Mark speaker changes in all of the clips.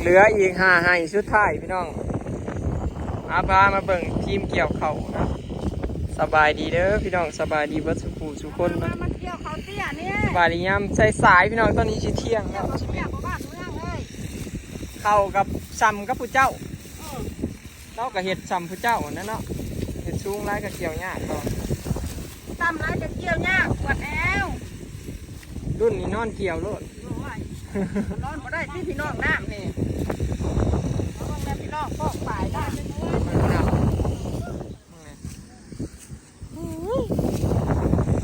Speaker 1: เหลืออีก5ให้สุดท้ายพี่น้องอาพามาเบิ่งทีมเกี่ยวเขานะสบายดีเด้อพี่น้องสบายดีเบิดสุขสุขคนนะ
Speaker 2: มาเกี่ยวเขาเตี้ยนี่
Speaker 1: สบายดียามใส่สายพี่น้องตอนนี้สิเที่ยง
Speaker 2: เกี่
Speaker 1: แล้
Speaker 2: ยว
Speaker 1: ว
Speaker 2: เขาเตี้ยของบ้านเมืองเลย
Speaker 1: เข้ากับซ้ำกับผู้เจ้าเราก็เห็ดซ้ำผู้เจ้านั่นเนาะเห็ดสูงไรก็เกี่ยวยากต่อ
Speaker 2: ตำไรจะเกี่ยวยากปวดแอว
Speaker 1: รุ่นนี้นอนเกี่ยวโลด
Speaker 2: ร้อนมาได้ที่พี่น้องน้ำนี่เขาต้องแม่พี่น้องฟอกฝ่ายได้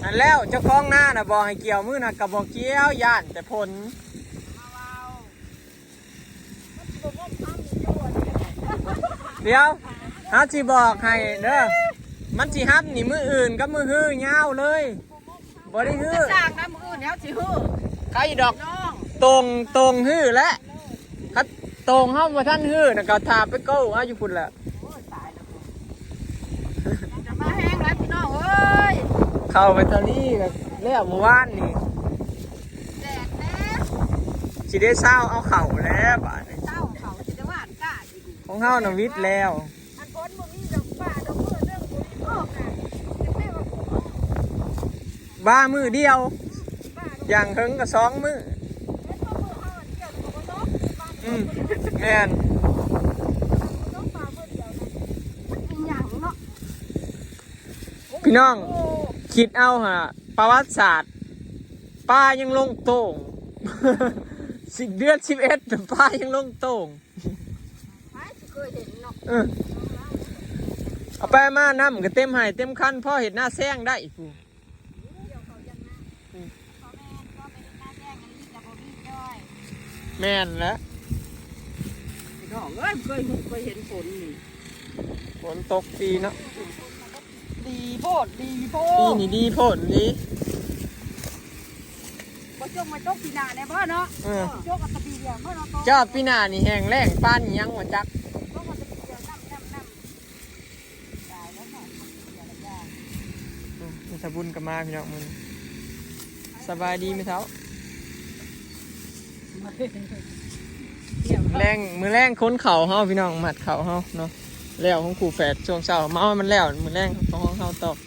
Speaker 1: นั่นแล้วเจ้าของหน้าน่ะบอกให้เกี่ยวมือน่ะกับบอกเกี่ยวย่านแต่ผลเดี๋ยวฮาสิบอกให้เด้อมันสิฮับนี่มืออื่นกับมือฮื้อยาวเลยบ่ได้ฮื้อ
Speaker 2: จ้างน้ำมือเนี้ยสิฮือ
Speaker 1: ใครดอก
Speaker 2: น้อง
Speaker 1: ตรงฮื้อและคัดตรงเฮาบ่ทันฮื้อน่ะก็ทาไปเก้าอยู่พุ่นแหละ
Speaker 2: จะมาแห้งแล้วพี่น้องเอ้ย
Speaker 1: เข้าไปตอนนี้แบบแล้วเมื่อวานนี่
Speaker 2: แดดแน่
Speaker 1: สิได้เศร้าเอาเข่าแล้วบาดนี้
Speaker 2: เต้าเขาจะว่านกล้าดี
Speaker 1: ของเฮาน่ะวิทย์แล้ว
Speaker 2: อันพ้นมือมีดอกป่าดอกมือเรื่องมือมีพ่อน่ะจะไม่ว่าผม
Speaker 1: บ้ามือเดียว
Speaker 2: ป่าดอก
Speaker 1: อย่างเฮิงก็2มื้อ
Speaker 2: ไม่ต้องมือเขาเกี่ยวกับน้องบ้าน
Speaker 1: อืมแม่น
Speaker 2: น้องป่าเมื่อเดียวนะมันเป็นอย่างเนาะ
Speaker 1: พี่น้องคิดเอาฮะประวัติศาสตร์ป้ายังลงโต่ง 10 เดือน 11ป้ายังลงโต่ง
Speaker 2: ไม่เคยเห็นเนาะ
Speaker 1: เออเอาไปมาน้ำก็เต็มให้เต็มคันพ่อเห็ดหน้าแซงได้กู
Speaker 2: เดี๋ยวเขาจะนะพ่อแม่ก็ไปหน้าแจ้งกันนี่จะบ่มีจ้อย
Speaker 1: แม่นแล้ว
Speaker 2: พี่น้องเอ้ยเคยเห็นฝนนี่
Speaker 1: ฝนตกปีเนาะ
Speaker 2: ดีโพดดีโพ
Speaker 1: ปี
Speaker 2: ด
Speaker 1: นี้ดีผลนี้
Speaker 2: บ่จงมาจกปีหน้าแน่บ่เนาะ
Speaker 1: เออ
Speaker 2: จกอัตบีเดียวเมื่อเราโต
Speaker 1: เจ้าปีหน้านี่แห้งแล้งป้านยังหัวจัก
Speaker 2: จกอัตบีเดียวน้ำตายแล้วเนาะเดี๋ยวละ
Speaker 1: มีสบุญกับมาพี่น้องมึงสบายดีไหมเท้าแรงมือแรงค้นเข่าเฮาพี่น้องหมัดเข่าเฮาเนาะแล้วของขู่แฝดช่วงเช้าเมามันแล้วมือแรงของห้องเฮาตอก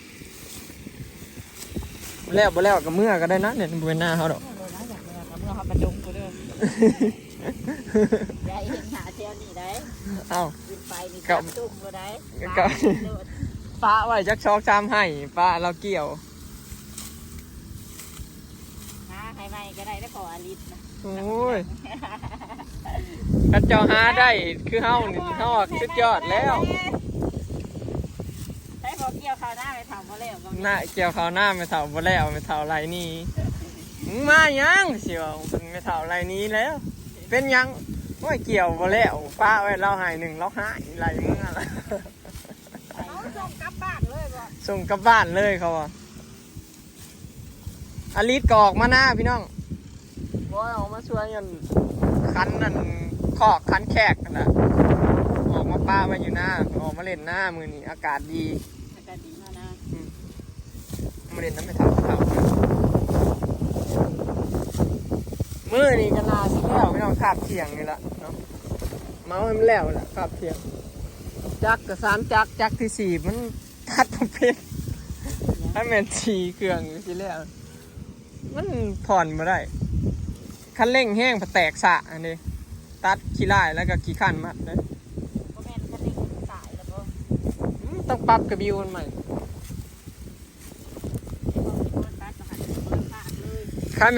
Speaker 1: แล้วบ่แล้วกับเมื่อก็ได้นะเนี่ยบริเวณหน้าเฮาดอก
Speaker 2: เมื่อเขาประจงกูเด้อได้เห็นหาเที่ยวนี่ได้
Speaker 1: เอ้า
Speaker 2: ขึ้นไปนี่จับตุ้มก็ได้
Speaker 1: ป้าไว้จักชอกจามให้ป้าเราเกี่ยว
Speaker 2: หาให้ใหม่ก็ได้ได้พออลิสนะ
Speaker 1: โอ้ยถ้าเจ้าหาได้คือเฮานี่เฮาอะสุดยอดแล้ว
Speaker 2: ใช้พอเกี่ยวข้าวหน้าไปทำมาแล้วก็
Speaker 1: หน้าเกี่ยวเขาวหน้าไม่เท่าบ่แล้วไม่เท่าไรนี่มึงมายังเสียวมันไม่เท่าไรนี้แล้ว เป็นยังโอ้ยเกี่ยวบ่แล้วป้าไว้เราหาย1เราหายไรเมื่อละ
Speaker 2: เขาส่งกลับบ้านเลยบ่
Speaker 1: ส่งกลับบ้านเลยเขาอ่ะอลิสก็ออกมาหน้าพี่น้องบอยออกมาช่วยกันคันนั่นคอกคันแขกกันนะออกมาป้าไว้อยู่หน้าออกมาเล่นหน้ามือนี่อากาศดี
Speaker 2: อากาศดีมากนะ
Speaker 1: มาเล่นน้ำไม่เท่ามือนี่ก็นาสิแล้วไม่ต้องขับเถียงนี่ละเนาะเมาให้มันแล้วแหละขับเถียงจักรกับ3 จักรที่4มันตัดผมเป็นให้แมนสีเครื่องอยู่สิแล้วมันผ่อนมาได้คันเร่งแห้งผแตกสะอันนี้ตัดขี้ไล่แล้วก็ขี้ขันมัดเลย
Speaker 2: ก็แม่นคันนี้ตายแล้วบ่
Speaker 1: ต้องปรับกระบิวมันใหม่ ข้า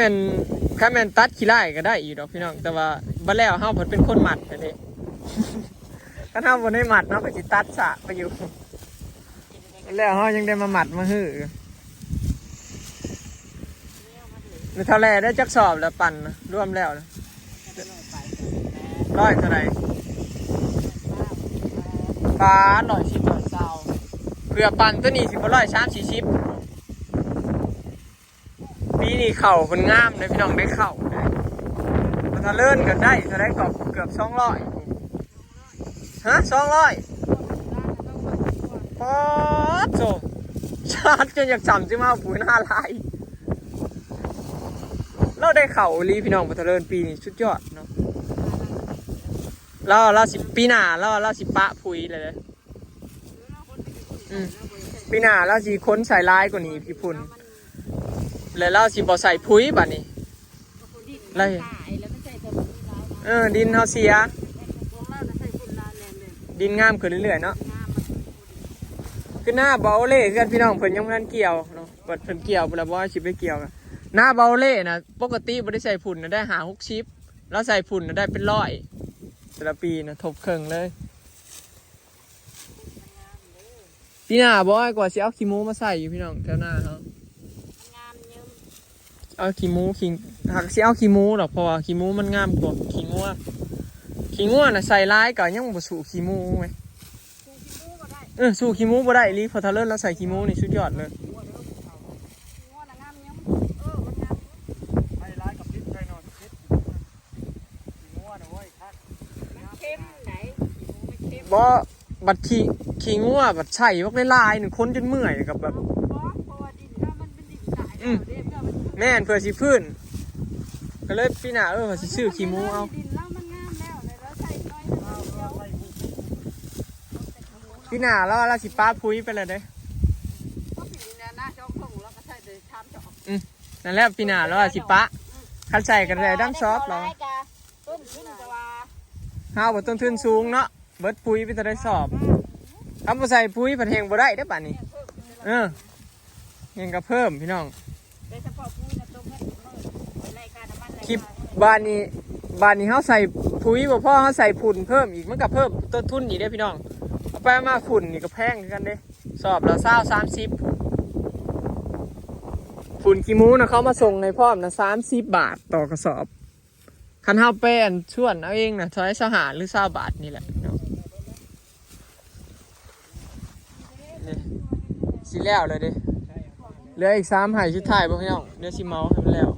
Speaker 1: แมนตัดขี้ไล่ก็ได้อยู่ดอกพี่น้องแต่ว่าบัดแล้วเฮาเพิ่นเป็นคนหมัดอันนี้ ถ้าเฮาบ่ได้หมัดเฮาก็สิตัดสะไปอยู่บัดแล้วเฮายังได้มาหมัดมาฮื้อหรือเท่าแลได้จักสอบแล้วปั่นนะรวมแล้วนะ100เท่าไหร่ปลา110 120เพื่อปั่นตัวนี้สิบ่130 40ปีนี้เข่าคนงามเลยพี่น้องได้เข่าได้มาทะเลื่อนกันได้จะได้เกือบ200ฮะ200ป๊อดโจชาติจนอยากจำจิ้มาปุ๋ยหน้าลายเราได้เข่าลีพี่น้องมาทะเลื่อนปีนี้สุดยอดเนาะ เราสิปีหน้าเราสิปะพุยเลย ปีหน้าเราสิค้นใส่ลายกว่านี้พี่พุ่นแล้วเราสิบ่ใส่พุยบัดนี้เลยดินเฮาเสียดินงามขึ้นเรื่อยๆเนาะคือหน้าเบาเล่คือกันพี่น้องเพิ่นยังบ่ทันเกี่ยวเนาะเพิ่นเกี่ยวบ่แล้วบ่สิไปเกี่ยวกันหน้าเบาเล่น่ะปกติบ่ได้ใส่ฝุ่นน่ะได้60แล้วใส่ฝุ่นน่ะได้เป็น100แต่ละปีน่ะทบครึ่งเลยปีหน้าบ่ให้กว่าสิเอาขี้หมูมาใส่อยู่พี่น้องแถวหน้าเฮาเอาขี้หมูหักสิเอาขี้หมูดอกเพราะว่าขี้หมูมันงามกว่าขี้งัวน่ะใส่ร้ายก็ยังบ่สู้ขี้หมูไงสู้ขี้หมูบ่ได้อีหลีพอทะเลิศแล้วใส่ขี้หมูนี่สุดยอดเลยบ่บัดขี้งัวบัดใส่พวกลายๆนึงคนจนเมื่อยกับแบบแม่นเพื่อสิพื้นก็เลยปีหน้าว่าสิซื้อขี้หมูเอาปีหน้าเราสิป้าพุ้ยไปเลยเด้นั่นแหละปีหน้าเราสิป้าคันใส่กันได้ดั้งซอฟเราห้าวบต้นทุนสูงเนาะเบิดพุ้ยไปแต่ได้สอบทำมาใส่พุ้ยผัดแหงบ่ได้ได้ป่ะนี่เงินก็เพิ่มพี่น้องคลิปบ้านนี้เขาใส่ปุ๋ยบ่พ่อเขาใส่ฝุ่นเพิ่มอีกมันก็เพิ่มต้นทุนอีกได้พี่น้องเอาไปมาฝุ่นนี่ก็แพงกันเด้สอบละ30ฝุ่นขี้หมูนะเขามาส่งในพร้อมนะ30 บาทต่อกระสอบคันเฮาไปชวนเอาเองนะใช้20 หรือ20 บาทนี่แหละนี่สิแล้วเลยเด้เหลืออีก3 ไหชุดท้ายบ่พี่น้องเดี๋ยวสิเมาให้มันแล้ว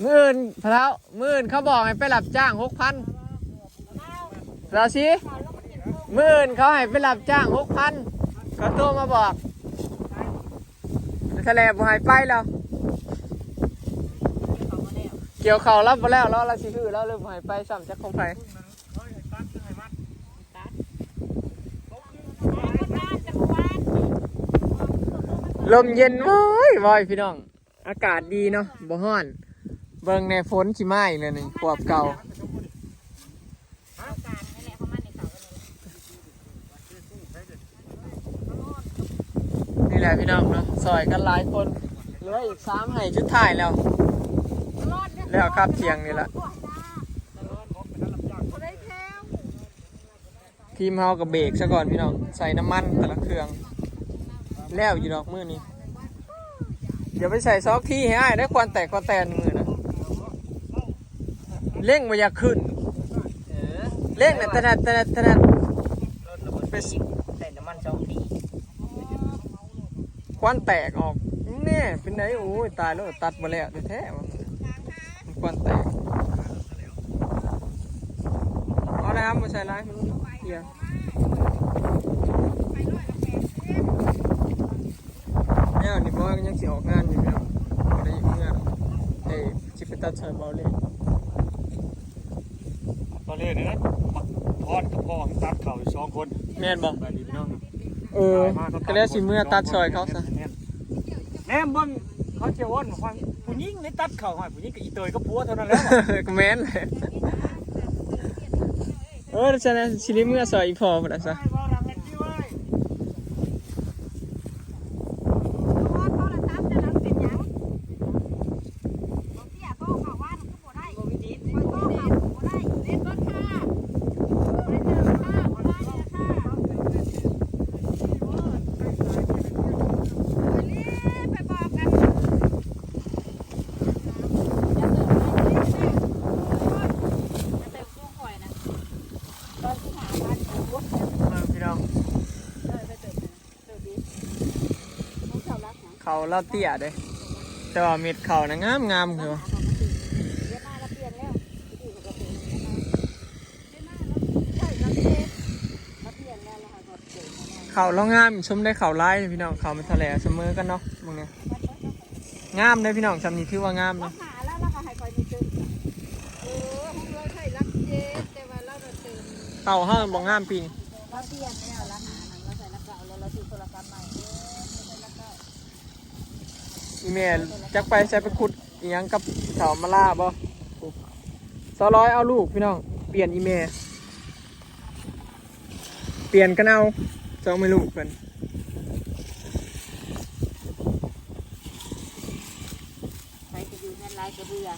Speaker 1: มื่นพะเท้ามื่นเขาบอกให้ไปรับจ้าง6,000เราสิมื่นเขาให้ไปรับจ้าง6,000เขาโทรมาบอกทะเลบ่ให้ไปแล้วเกี่ยวเขารับมาแล้วเราสิคือเราเริ่มให้ไปซ้ำจากของไผลมเย็นว้อยพี่น้องอากาศดีเนาะบ่ฮ้อนเบิ่งในฝนสิมาอีกเลยนี่ขวบเก่านี่แหละพี่น้องเนาะซอยกันหลายคนเหลืออีก3 ไหชุดท้ายแล้วครับเที่ยงนี่แหละทีมเฮากับเบรกซะก่อนพี่น้องใส่น้ำมันแต่ละเครื่องแล้วอยู่ดอกมือนี้เดี๋ยวไปใส่ซอกที่ให้อ้ายได้ควันแตกมือนะเร่งมาอยากขึ้นเร่งน่ะถนัดไปใส่น้ำมันซอกที่ควันแตกออกนี่เป็นไงโอ้ยตายแล้วตัดมาแล้วแท้ๆมันควันแตกเอาละครับมาใส่ร้ายมันเหี้ยแล้วนี่บอยยังสิออกงานอยู่พี่น้องได้เมื่อชิปตัดเชิญเบาเลย
Speaker 3: นี่นะทอดกับพ่อตัดเข่า2 คน
Speaker 1: แม่นบ่
Speaker 3: ไปดีพี่น้อง
Speaker 1: ก็แล้วสิเมื่อตัดซอยเขาซะ
Speaker 3: แม่เบิ่งเขาเจ้าอ้นฟังผู้หญิงนี่ตัดเข่าให้ผู้หญิงกับอีเตยก็ผัวเท่านั้นแล้ว
Speaker 1: ก็แม่นเลยฉะนั้นสิเมื่อซอยอีพอพุ่นน่ะซะเขาเล่าเตี้ยเด้แต่ว่าเม็ดเขานะงามคือ เขาเรางามชมได้เขาไล่พี่น้องเขาเป็นทะเลเสมอกันเนาะมึงเนี่ยงามเลยพี่น้องจำนี้ถือว่างามเลย
Speaker 2: หาแล้วเราก็ให้คอยมีเติมห้องเราใช่รักเจ๊แต่ว่าเราเติม
Speaker 1: เขาห้างบ่งามปีนี้
Speaker 2: เราเปลี่ยนแล้วเราหาหนังเราใส่รักเก่าแล้วเราซื้อโทรศัพท์ใหม่ใส่รักเก่า
Speaker 1: อีเมลจักไปใช้ไปขุดอีหยังกับเสามาล่าบ่200เอาลูกพี่น้องเปลี่ยนอีเมลเปลี่ยนกันเอาจองไม่ลูกเพิ่น
Speaker 2: ใส่กระดูกเงินลายกระเบือ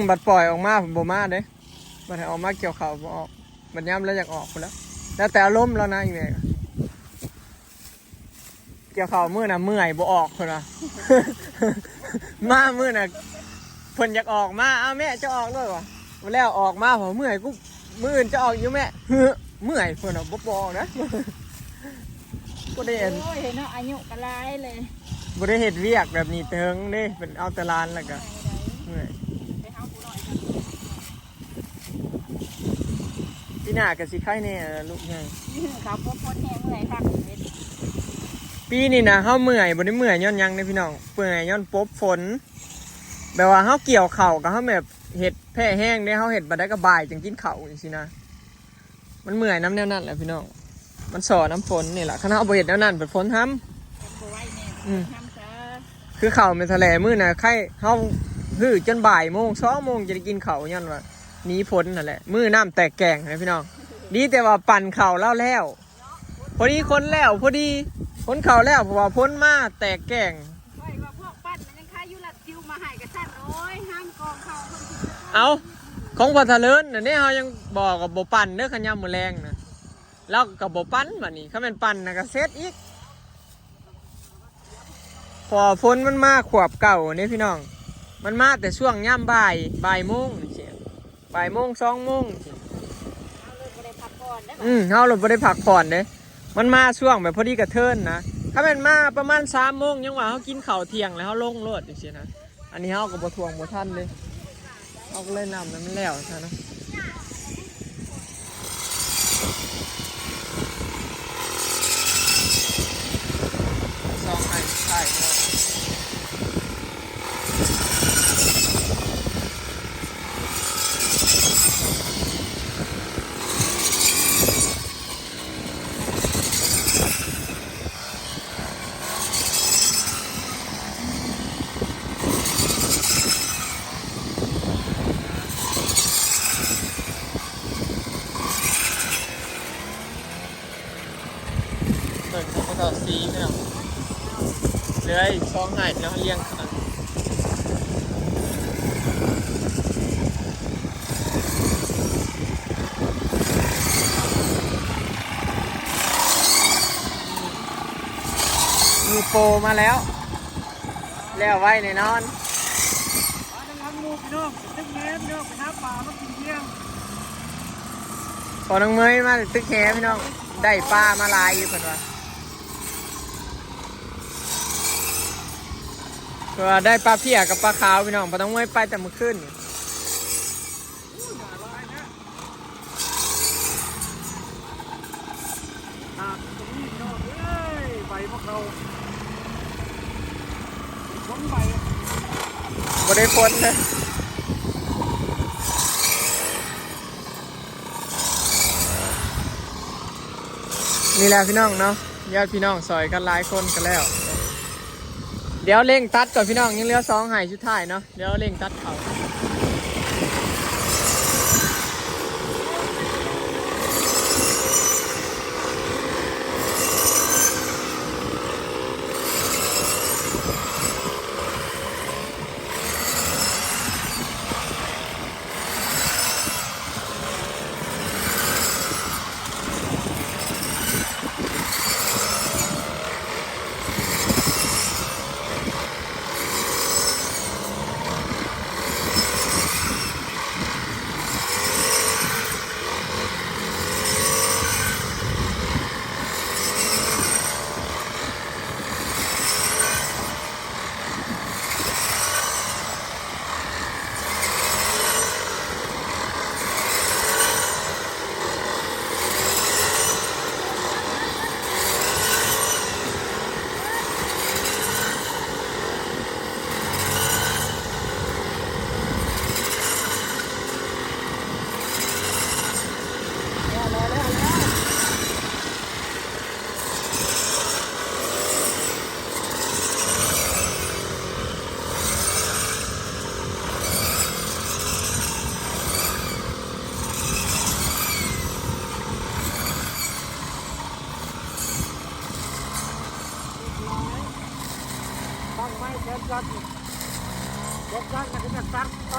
Speaker 1: บัดปล่อยออกมาผมบ่มาเด้บัดให้ออกมาเกี่ยวเขาบ่ออกบัดย่ำแล้วอยากออกพุ่นแล้วแล้วแต่อารมณ์แล้วนะอีเมลเกี่ยวเขามื้อน่ะเมื่อยบ่ออกพุ่นน่ะ มามื้อน่ะเพิ่นอยากออกมาเอาแม่จะออกด้วยวะมาแล้วออกมาผมเมื่อยกูมื้ออื่นจะออกอยู่แม่ เมื่อยเพิ่นน่ะบ่บอกนะ บ่ได้เห็น
Speaker 2: โอ้ยเนาะอายุกระไรเลย
Speaker 1: บ่ได้เฮ็ดเวียกแบบนี้เทิงเด้เป็นเอาแต่ลานแล้วก็เมื่อย
Speaker 2: ไปหาผู้น้อย
Speaker 1: ปีหน้าก็สิไข่แน่ลูกใหญ่
Speaker 2: เขาพบคนแห้งเลยค่ะ
Speaker 1: ปีนี้นะเฮาเมื่อยบ่ได้เมื่อยย้อนหยังเด้พี่น้องเมื่อยย้อนปบฝนแบบว่าเฮาเกี่ยวข้าวก็เฮาแบบเฮ็ดแพ้แห้งเด้เฮาเฮ็ดบ่ได้ก็บ่ายจังกินข้าวจังซี่นะมันเมื่อยน้ำแนวนั้นแหละพี่น้องมันสอน้ำฝนนี่แหละคันเฮาบ่เฮ็ดแนวนั้นเป็นฝนทำ คือข้าวเป็นทะเลมื้อน่ะไข่เฮาฮื้อจนบ่ายโมง2โมงจะได้กินข้าวย้อนว่าหนีฝนนั่นแหละมื้อน้ำแตกแกงนะพี่น้องดีแต่ว่าปั่นข้าวแล้วพอดีคนแล้วพอดีคนข้าวแล้วเพราะว่าพ้นมาแตกแกง
Speaker 2: ว่าพวกปั้นมันยังค่ายุรัดจิวมาให้กับฉันโอ้ยห้ามกองเขาคนที่
Speaker 1: เอาของพอทะเลินน่ะเนี่ยเฮายังบอกกับบ่ปั่นเด้อคันยามมื้อแรงน่ะแล้วก็บ่ปั่นบัดนี้คันแม่นปั่นน่ะก็เสร็จอีกพอฝนมันมาขวบเก่าเนี่ยพี่น้องมันมาแต่ช่วงย่ำบ่ายโมงนี่เชียบ่ายโมง2โมง
Speaker 2: เอาเลยบ่ได้พักก่อนได้ไหม
Speaker 1: เฮาเราไม่ได้พักผ่อนเด้มันมาช่วงแบบพอดีกระเทินนะถ้าเป็นมาประมาณ3โมงยังว่าเฮากินข้าวเที่ยงแล้วเฮาลงรถจังซี่นะอันนี้เฮาก็บ่ทวงบ่ทันเลยเฮาก็เลยนำมันแล้วซะนะสองให้ใช่เนาะเปิดของภาษาซีไม่เอาเหลืออีก2ให้แล้วเลี้ยงกันมือโปรมาแล้วไว้ในนอน
Speaker 3: มาจังหันมูพี่น้องตึกแม่พี่น้องไปหาปลามากินเที่ยง
Speaker 1: พอน้องเมยมาตึกแคพี่น้องได้ปลามาลายอยู่เพิ่นว่าเพื่อได้ปลาเพี้ยกับปลาขาวพี่น้องพอน้องเมยไปแต่เมื่อคืนนี่
Speaker 3: อย่าลายนะหากตรงนี้พี่น้องเอ้ยใบพวกเราผลใบ
Speaker 1: บ่ได้พ้นเลยนี่แหละพี่น้องเนาะญาติพี่น้องซอยกันหลายคนกันแล้ว เดี๋ยวเร่งตัดก่อนพี่น้องยังเหลือ2ให้สุดท้ายเนาะเดี๋ยวเร่งตัดเขา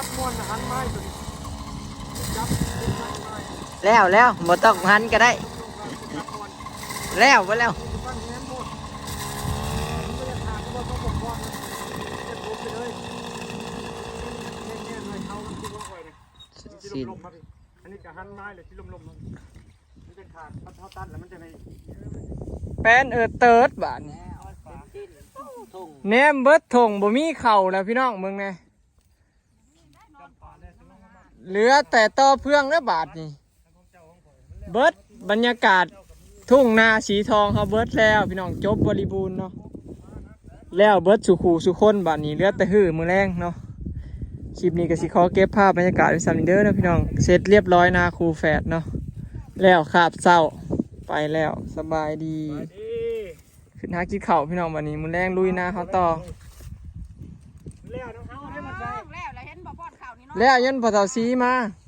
Speaker 3: ตัดมวนหันไม้ตัวนี้จับไม้ไม้
Speaker 1: แล้วบ่ต้องหันก็ได้
Speaker 3: ตัดมวน
Speaker 1: แล้วไปแล้ว
Speaker 3: ตั้งแง้มหมดไม่ได้ขาดก็ต้องบอกก่อนนะจะทุบไปเลยแง่ๆหน่อยเขามันคิดว่าไว้เนี่ยที่ลมๆมาพี่อันนี้ก็หันไม้เลยที่ลมๆมันจะขาดเขาตัดแล้วมันจะใน
Speaker 1: แป้นเติร์ดบาดนี้แหนมเบิดทงบ่มีเข่าแล้วพี่น้องเมืองไงเหลือแต่ต่อเพื่องและบาทนี่เบิดบรรยากาศทุ่งนาสีทองเขาเบิดแล้วพี่น้องจบบริบูรณ์เนาะแล้วเบิดสุขูสุคนบาทนี้เหลือแต่หื้อมือแรงเนาะคลิปนี้ก็สิขอเก็บภาพบรรยากาศไว้ซ้ำเด้อนะพี่น้องเสร็จเรียบร้อยนาคูแฝดเนาะแล้วคาบเศร้าไปแล้วสบายดีขึ้นหากินข้าวพี่น้องวันนี้มือแรงลุยนาเขาต่อ
Speaker 3: แล้วน้องเขาให้มันใส่
Speaker 2: แล้วเห็นบ่ป้อนข้าวนี่เนาะ
Speaker 1: แล้วยันพอเต่าซีมา
Speaker 2: เ